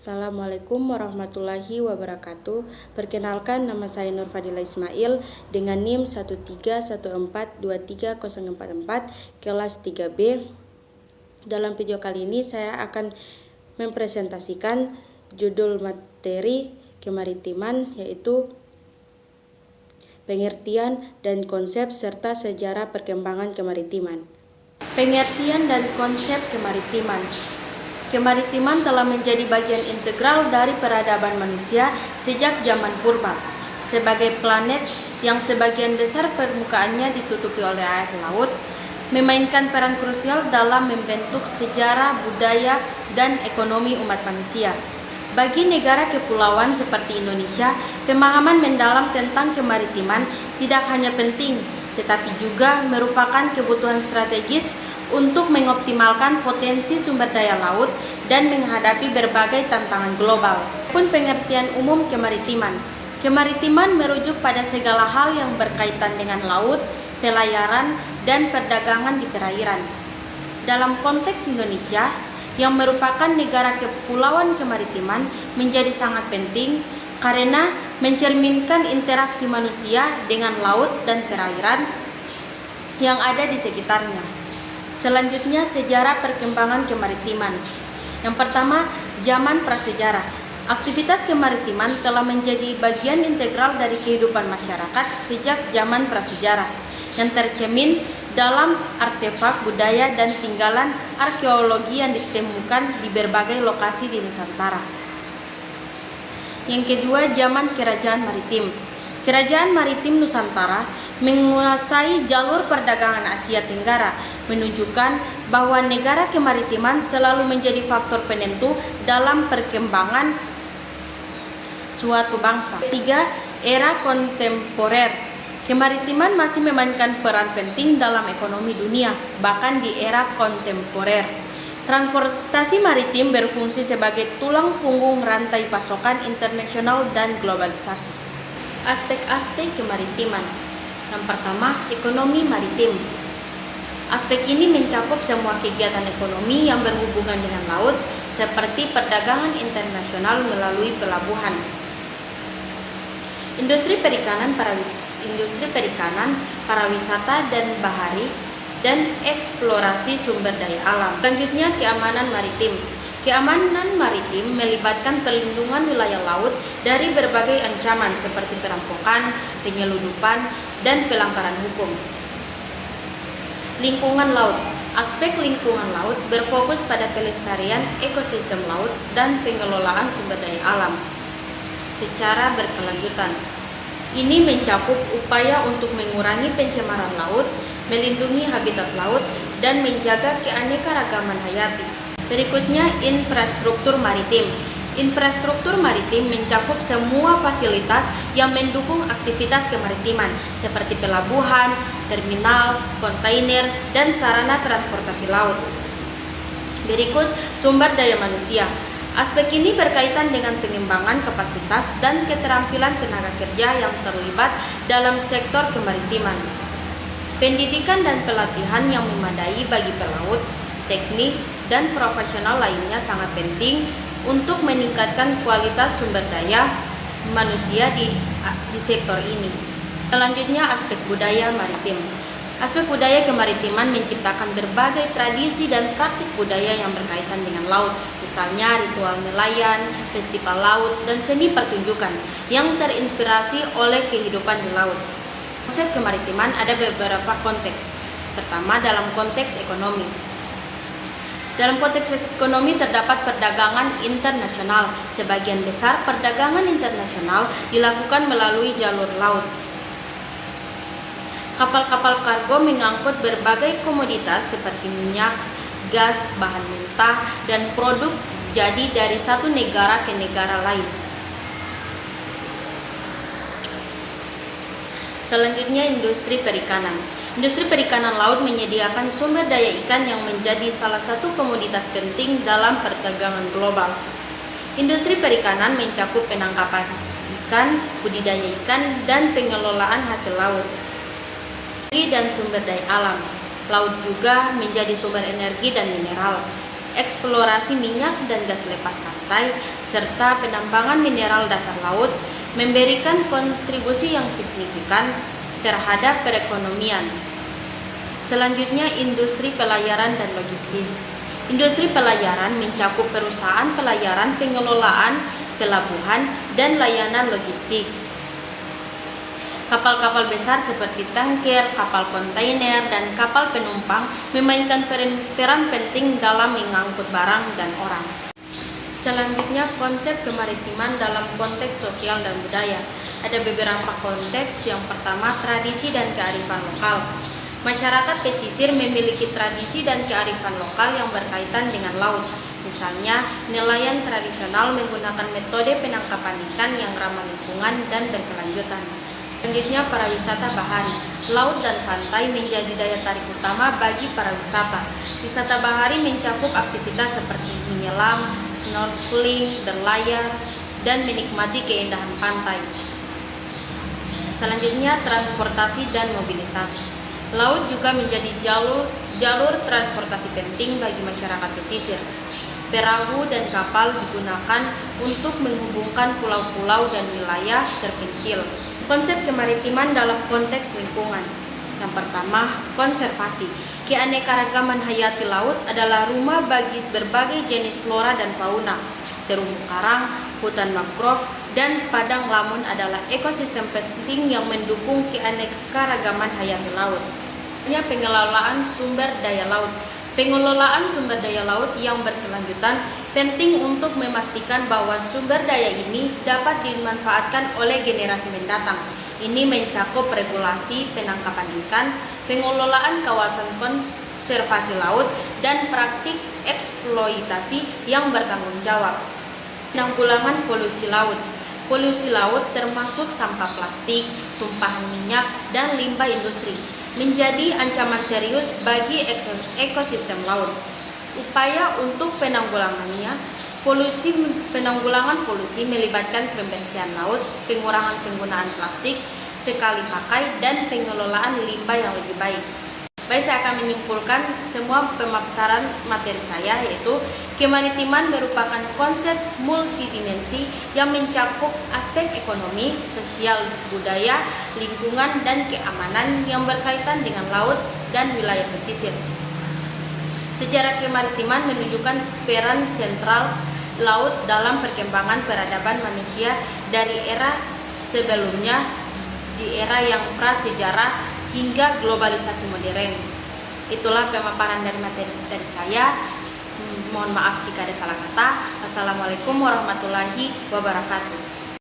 Assalamualaikum warahmatullahi wabarakatuh. Perkenalkan, nama saya Nur Fadila Ismail dengan NIM 131423044 kelas 3B. Dalam video kali ini saya akan mempresentasikan judul materi kemaritiman, yaitu pengertian dan konsep serta sejarah perkembangan kemaritiman. Pengertian dan konsep kemaritiman. Kemaritiman telah menjadi bagian integral dari peradaban manusia sejak zaman purba. Sebagai planet yang sebagian besar permukaannya ditutupi oleh air laut, memainkan peran krusial dalam membentuk sejarah, budaya, dan ekonomi umat manusia. Bagi negara kepulauan seperti Indonesia, pemahaman mendalam tentang kemaritiman tidak hanya penting, tetapi juga merupakan kebutuhan strategis untuk mengoptimalkan potensi sumber daya laut dan menghadapi berbagai tantangan global. Pun pengertian umum kemaritiman. Kemaritiman merujuk pada segala hal yang berkaitan dengan laut, pelayaran, dan perdagangan di perairan. Dalam konteks Indonesia, yang merupakan negara kepulauan kemaritiman menjadi sangat penting karena mencerminkan interaksi manusia dengan laut dan perairan yang ada di sekitarnya. Selanjutnya, sejarah perkembangan kemaritiman. Yang pertama, zaman prasejarah. Aktivitas kemaritiman telah menjadi bagian integral dari kehidupan masyarakat sejak zaman prasejarah, yang tercermin dalam artefak budaya dan tinggalan arkeologi yang ditemukan di berbagai lokasi di Nusantara. Yang kedua, zaman kerajaan maritim. Kerajaan maritim Nusantara menguasai jalur perdagangan Asia Tenggara, menunjukkan bahwa negara kemaritiman selalu menjadi faktor penentu dalam perkembangan suatu bangsa. Ketiga, era kontemporer. Kemaritiman masih memainkan peran penting dalam ekonomi dunia, bahkan di era kontemporer. Transportasi maritim berfungsi sebagai tulang punggung rantai pasokan internasional dan globalisasi. Aspek-aspek kemaritiman. Yang pertama, ekonomi maritim. Aspek ini mencakup semua kegiatan ekonomi yang berhubungan dengan laut, seperti perdagangan internasional melalui pelabuhan, industri perikanan, pariwisata dan bahari, dan eksplorasi sumber daya alam. Selanjutnya, keamanan maritim. Keamanan maritim melibatkan perlindungan wilayah laut dari berbagai ancaman seperti perampokan, penyeludupan, dan pelanggaran hukum. Lingkungan laut. Aspek lingkungan laut berfokus pada pelestarian ekosistem laut dan pengelolaan sumber daya alam secara berkelanjutan. Ini mencakup upaya untuk mengurangi pencemaran laut, melindungi habitat laut, dan menjaga keanekaragaman hayati. Berikutnya, infrastruktur maritim. Infrastruktur maritim mencakup semua fasilitas yang mendukung aktivitas kemaritiman seperti pelabuhan, terminal, kontainer, dan sarana transportasi laut. Berikut, sumber daya manusia. Aspek ini berkaitan dengan pengembangan kapasitas dan keterampilan tenaga kerja yang terlibat dalam sektor kemaritiman. Pendidikan dan pelatihan yang memadai bagi pelaut, teknis, dan profesional lainnya sangat penting untuk meningkatkan kualitas sumber daya manusia di sektor ini. Selanjutnya, aspek budaya maritim. Aspek budaya kemaritiman menciptakan berbagai tradisi dan praktik budaya yang berkaitan dengan laut, misalnya ritual nelayan, festival laut, dan seni pertunjukan yang terinspirasi oleh kehidupan di laut. Konsep kemaritiman ada beberapa konteks. Pertama, dalam konteks ekonomi. Dalam konteks ekonomi terdapat perdagangan internasional. Sebagian besar perdagangan internasional dilakukan melalui jalur laut. Kapal-kapal kargo mengangkut berbagai komoditas seperti minyak, gas, bahan mentah, dan produk jadi dari satu negara ke negara lain. Selanjutnya, industri perikanan. Industri perikanan laut menyediakan sumber daya ikan yang menjadi salah satu komoditas penting dalam perdagangan global. Industri perikanan mencakup penangkapan ikan, budidaya ikan, dan pengelolaan hasil laut. Energi dan sumber daya alam. Laut juga menjadi sumber energi dan mineral. eksplorasi minyak dan gas lepas pantai, serta penambangan mineral dasar laut memberikan kontribusi yang signifikan terhadap perekonomian. Selanjutnya, industri pelayaran dan logistik. Industri pelayaran mencakup perusahaan pelayaran, pengelolaan, pelabuhan, dan layanan logistik. Kapal-kapal besar seperti tanker, kapal kontainer, dan kapal penumpang memainkan peran penting dalam mengangkut barang dan orang. Selanjutnya, konsep kemaritiman dalam konteks sosial dan budaya. Ada beberapa konteks. Yang pertama, tradisi dan kearifan lokal. Masyarakat pesisir memiliki tradisi dan kearifan lokal yang berkaitan dengan laut. Misalnya, nelayan tradisional menggunakan metode penangkapan ikan yang ramah lingkungan dan berkelanjutan. Selanjutnya, para wisata bahari. Laut dan pantai menjadi daya tarik utama bagi para wisata. Wisata bahari mencakup aktivitas seperti menyelam, snorkeling, berlayar, dan menikmati keindahan pantai. Selanjutnya, transportasi dan mobilitas. Laut juga menjadi jalur transportasi penting bagi masyarakat pesisir. Perahu dan kapal digunakan untuk menghubungkan pulau-pulau dan wilayah terpencil. Konsep kemaritiman dalam konteks lingkungan. Yang pertama, konservasi. Keanekaragaman hayati laut adalah rumah bagi berbagai jenis flora dan fauna. Terumbu karang, hutan mangrove, dan padang lamun adalah ekosistem penting yang mendukung keanekaragaman hayati laut. Pengelolaan sumber daya laut. Pengelolaan sumber daya laut yang berkelanjutan penting untuk memastikan bahwa sumber daya ini dapat dimanfaatkan oleh generasi mendatang. Ini mencakup regulasi penangkapan ikan, pengelolaan kawasan konservasi laut, dan praktik eksploitasi yang bertanggung jawab. Penanggulangan polusi laut. Polusi laut termasuk sampah plastik, tumpahan minyak, dan limbah industri menjadi ancaman serius bagi ekosistem laut. Upaya untuk penanggulangannya, penanggulangan polusi melibatkan pembersihan laut, pengurangan penggunaan plastik sekali pakai, dan pengelolaan limbah yang lebih baik. Baik, saya akan menyimpulkan semua pemaparan materi saya, yaitu kemaritiman merupakan konsep multidimensi yang mencakup aspek ekonomi, sosial, budaya, lingkungan, dan keamanan yang berkaitan dengan laut dan wilayah pesisir. Sejarah kemaritiman menunjukkan peran sentral laut dalam perkembangan peradaban manusia dari era sebelumnya, di era yang prasejarah, hingga globalisasi modern. Itulah pemaparan dari materi dari saya. Mohon maaf jika ada salah kata. Wassalamualaikum warahmatullahi wabarakatuh.